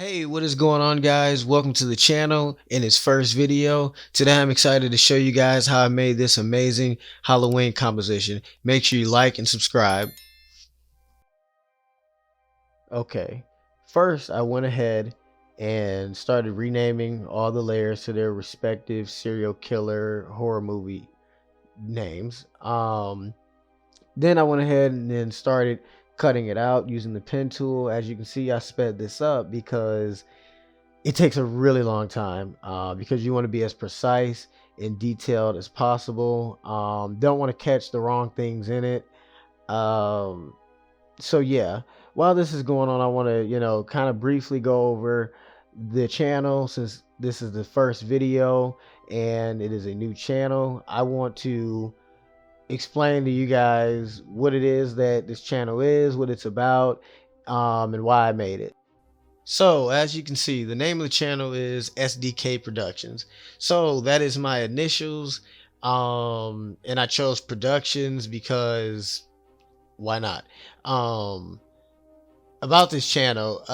Hey, what is going on, guys? Welcome to the channel in its first video. Today I'm excited to show you guys how I made this amazing Halloween composition. Make sure you like and subscribe. Okay, first I went ahead and started renaming all the layers to their respective serial killer horror movie names. Then I went ahead and then started cutting it out using the pen tool. As you can see, I sped this up because it takes a really long time because you want to be as precise and detailed as possible. Don't want to catch the wrong things in it. Um, so yeah, while this is going on, I want to, kind of briefly go over the channel since this is the first video and it is a new channel. I want to explain to you guys what it is that this channel is, what it's about, and why I made it. So as you can see, the name of the channel is SDK Productions. So that is my initials. And I chose Productions because why not? About this channel,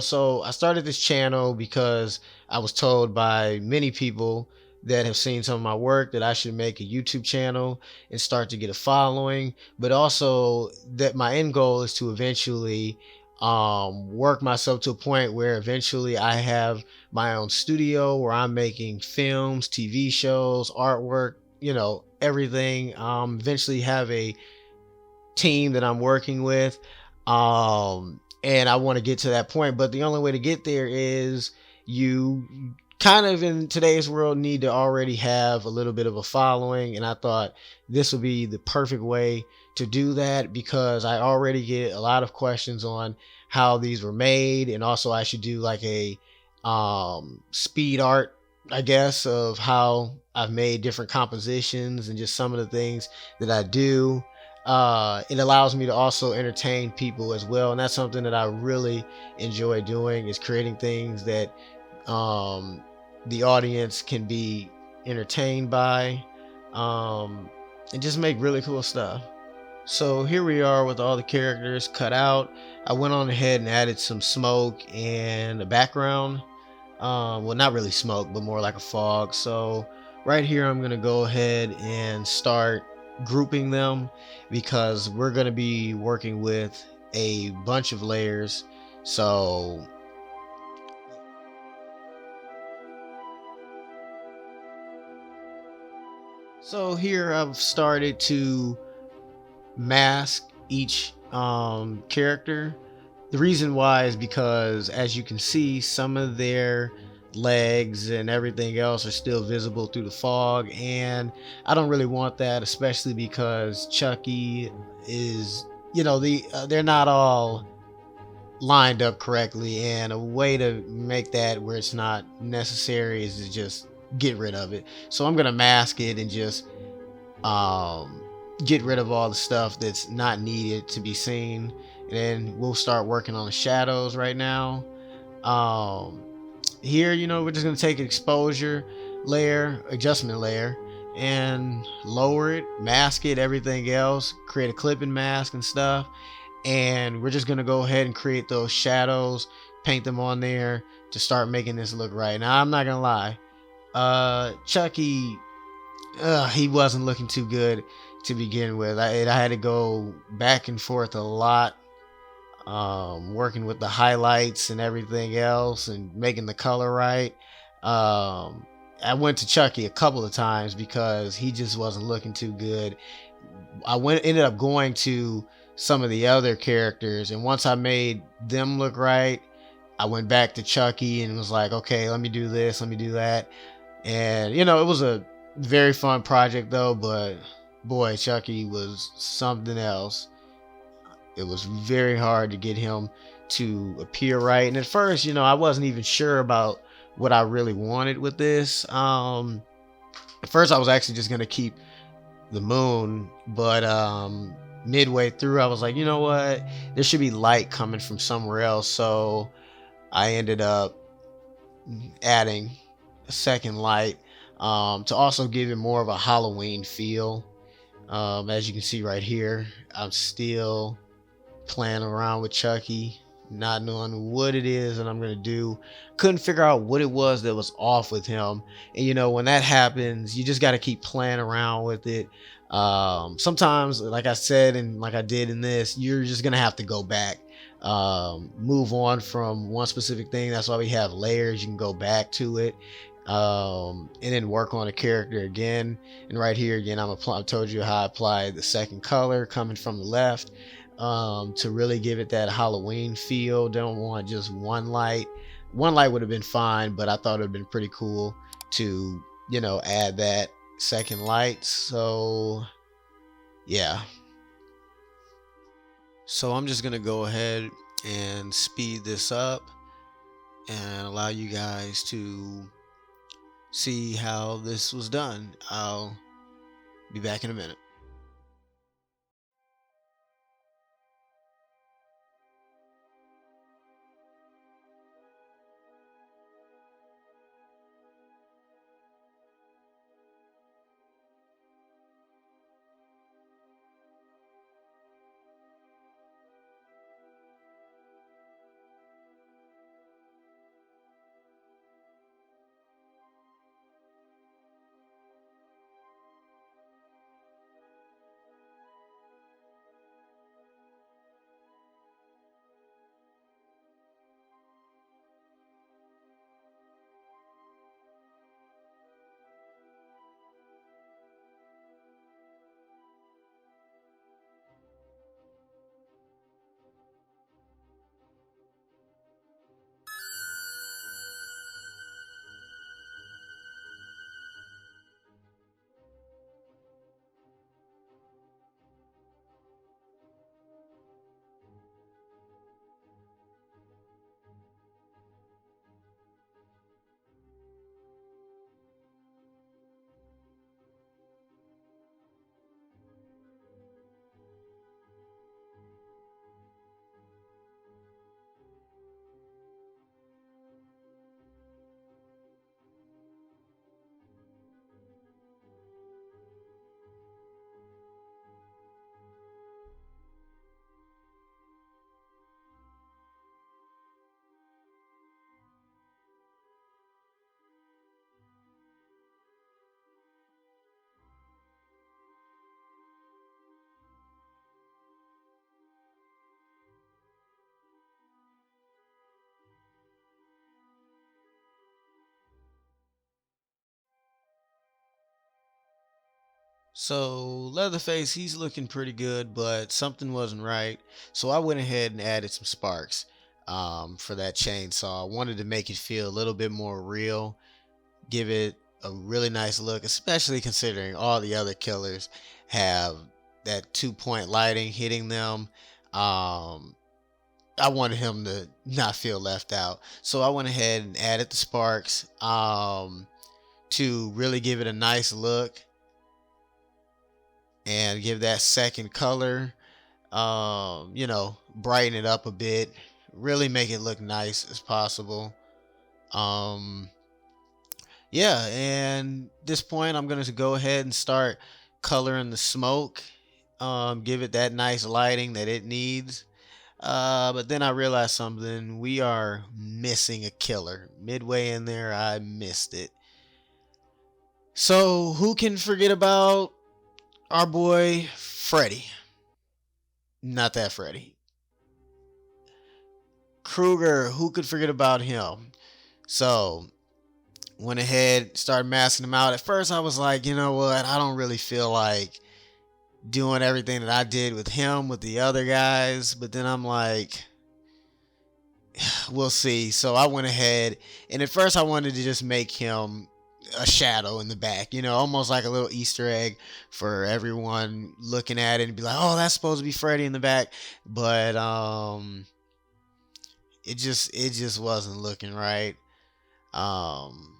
so I started this channel because I was told by many people that have seen some of my work that I should make a YouTube channel and start to get a following, but also that my end goal is to eventually work myself to a point where eventually I have my own studio where I'm making films, TV shows, artwork, everything. Eventually have a team that I'm working with. And I want to get to that point, but the only way to get there is you kind of in today's world need to already have a little bit of a following. And I thought this would be the perfect way to do that because I already get a lot of questions on how these were made. And also I should do like a speed art, I guess, of how I've made different compositions and just some of the things that I do. It allows me to also entertain people as well, and that's something that I really enjoy doing, is creating things that the audience can be entertained by, and just make really cool stuff. So here we are with all the characters cut out. I went on ahead and added some smoke and a background. Well, not really smoke, but more like a fog. So right here, I'm going to go ahead and start grouping them because we're going to be working with a bunch of layers. So here I've started to mask each character. The reason why is because, as you can see, some of their legs and everything else are still visible through the fog, and I don't really want that, especially because Chucky is, they're not all lined up correctly, and a way to make that where it's not necessary is to just get rid of it. So I'm gonna mask it and just um get rid of all the stuff that's not needed to be seen, and then we'll start working on the shadows right now. um Here, we're just going to take an exposure layer, adjustment layer, and lower it, mask it, everything else, create a clipping mask and stuff, and we're just going to go ahead and create those shadows, paint them on there to start making this look right. Now I'm not gonna lie, Chucky, he wasn't looking too good to begin with. I had to go back and forth a lot, working with the highlights and everything else and making the color right. I went to Chucky a couple of times because he just wasn't looking too good. Ended up going to some of the other characters, and once I made them look right, I went back to Chucky and was like, okay, let me do this, let me do that. And it was a very fun project though, but boy, Chucky was something else. It was very hard to get him to appear right. And at first, I wasn't even sure about what I really wanted with this. At first I was actually just gonna keep the moon, but midway through I was like, you know what? There should be light coming from somewhere else. So I ended up adding a second light to also give it more of a Halloween feel. As you can see right here, I'm still playing around with Chucky, not knowing what it is that I'm gonna do. Couldn't figure out what it was that was off with him. And when that happens, you just got to keep playing around with it. Sometimes, like I said, and like I did in this, you're just gonna have to go back, move on from one specific thing. That's why we have layers. You can go back to it, and then work on a character again. And right here again, I told you how I applied the second color coming from the left, to really give it that Halloween feel. Don't want just one light. One light would have been fine, but I thought it would have been pretty cool to add that second light. So yeah, so I'm just gonna go ahead and speed this up and allow you guys to see how this was done. I'll be back in a minute. So Leatherface, he's looking pretty good, but something wasn't right. So I went ahead and added some sparks, for that chainsaw. I wanted to make it feel a little bit more real, give it a really nice look, especially considering all the other killers have that 2-point lighting hitting them. Um, I wanted him to not feel left out, so I went ahead and added the sparks, to really give it a nice look and give that second color, brighten it up a bit, really make it look nice as possible. Um, yeah, and at this point, I'm going to go ahead and start coloring the smoke, give it that nice lighting that it needs. But then I realized something. We are missing a killer. Midway in there, I missed it. So, who can forget about our boy Freddy? Not that Freddy. Krueger, who could forget about him? So, went ahead, started masking him out. At first, I was like, you know what? I don't really feel like doing everything that I did with him with the other guys. But then I'm like, we'll see. So I went ahead, and at first I wanted to just make him a shadow in the back, almost like a little Easter egg for everyone looking at it and be like, oh, that's supposed to be Freddy in the back. But it just wasn't looking right, um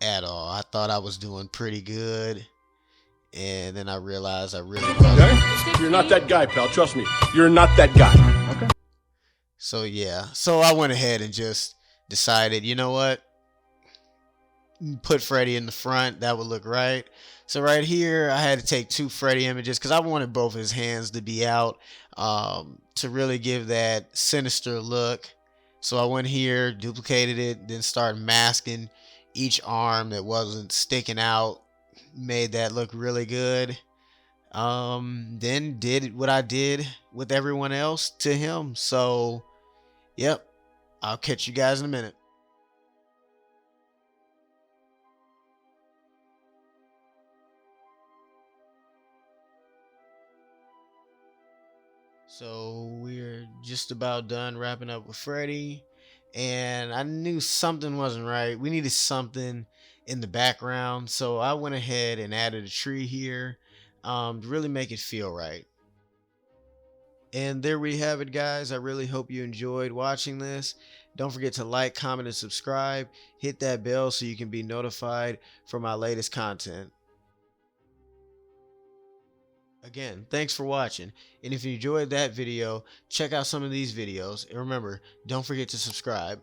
at all. I thought I was doing pretty good, and then I realized I really wasn't. Okay? You're not that guy, pal. Trust me. You're not that guy. Okay. So yeah, so I went ahead and just decided, you know what? put Freddy in the front, that would look right. So right here, I had to take two Freddy images because I wanted both his hands to be out, to really give that sinister look. So I went here, duplicated it, then started masking each arm that wasn't sticking out, made that look really good. Then did what I did with everyone else to him. So, yep, I'll catch you guys in a minute. So we're just about done wrapping up with Freddy, and I knew something wasn't right. We needed something in the background, so I went ahead and added a tree here, to really make it feel right. And there we have it, guys. I really hope you enjoyed watching this. Don't forget to like, comment, and subscribe. Hit that bell so you can be notified for my latest content. Again, thanks for watching. And if you enjoyed that video, check out some of these videos. And remember, don't forget to subscribe.